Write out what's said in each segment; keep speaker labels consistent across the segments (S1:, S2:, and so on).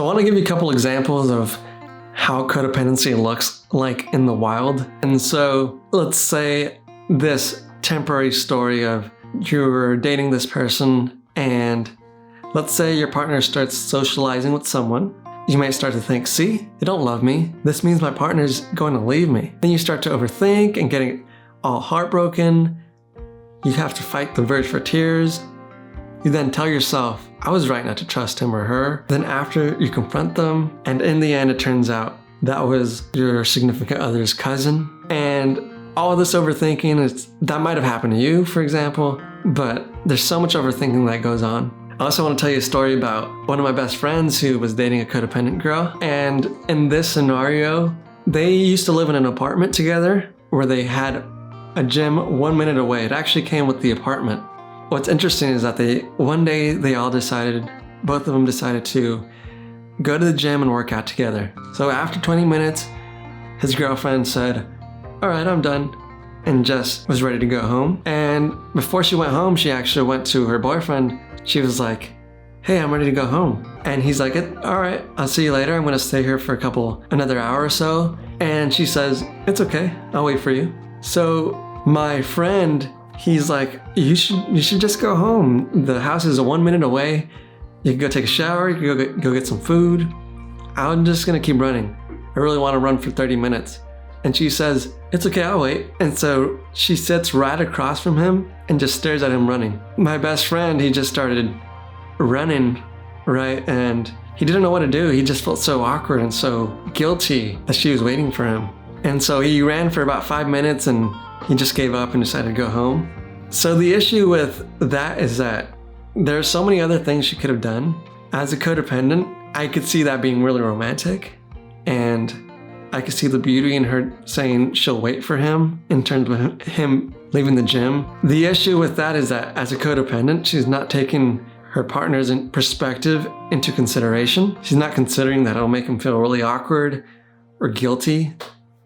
S1: So I want to give you a couple examples of how codependency looks like in the wild. And so let's say this temporary story of you're dating this person, and let's say your partner starts socializing with someone. You might start to think, see, they don't love me. This means my partner's going to leave me. Then you start to overthink and getting all heartbroken. You have to fight the urge for tears. You then tell yourself, I was right not to trust him or her. Then after, you confront them, and in the end, it turns out that was your significant other's cousin. And all of this overthinking, that might have happened to you, for example, but there's so much overthinking that goes on. I also want to tell you a story about one of my best friends who was dating a codependent girl. And in this scenario, they used to live in an apartment together where they had a gym 1 minute away. It actually came with the apartment. What's interesting is that one day both of them decided to go to the gym and work out together. So after 20 minutes, his girlfriend said, all right, I'm done, and just was ready to go home. And before she went home, she actually went to her boyfriend. She was like, hey, I'm ready to go home. And he's like, all right, I'll see you later. I'm gonna stay here for another hour or so. And she says, it's okay, I'll wait for you. So my friend, he's like, you should just go home. The house is 1 minute away. You can go take a shower, you can go get some food. I'm just gonna keep running. I really wanna run for 30 minutes. And she says, it's okay, I'll wait. And so she sits right across from him and just stares at him running. My best friend, he just started running, right? And he didn't know what to do. He just felt so awkward and so guilty that she was waiting for him. And so he ran for about 5 minutes and he just gave up and decided to go home. So the issue with that is that there's so many other things she could have done. As a codependent, I could see that being really romantic, and I could see the beauty in her saying she'll wait for him in terms of him leaving the gym. The issue with that is that as a codependent, she's not taking her partner's perspective into consideration. She's not considering that it'll make him feel really awkward or guilty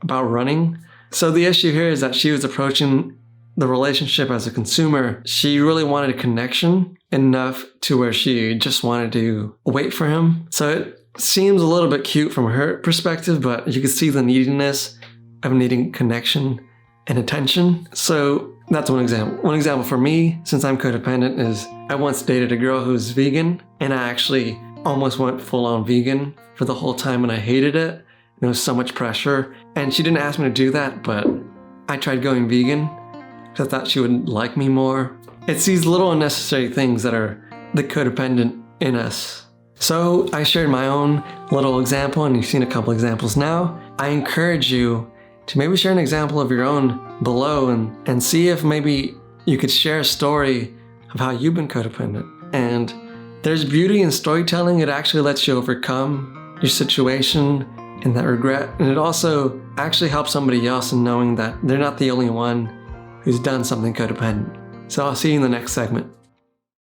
S1: about running. So the issue here is that she was approaching the relationship as a consumer. She really wanted a connection enough to where she just wanted to wait for him. So it seems a little bit cute from her perspective, but you can see the neediness of needing connection and attention. So that's one example. One example for me, since I'm codependent, is I once dated a girl who's vegan, and I actually almost went full-on vegan for the whole time, and I hated it. There was so much pressure, and she didn't ask me to do that, but I tried going vegan because I thought she would like me more. It's these little unnecessary things that are the codependent in us. So I shared my own little example, and you've seen a couple examples now. I encourage you to maybe share an example of your own below and see if maybe you could share a story of how you've been codependent. And there's beauty in storytelling. It actually lets you overcome your situation and that regret. And it also actually helps somebody else in knowing that they're not the only one who's done something codependent. So I'll see you in the next segment.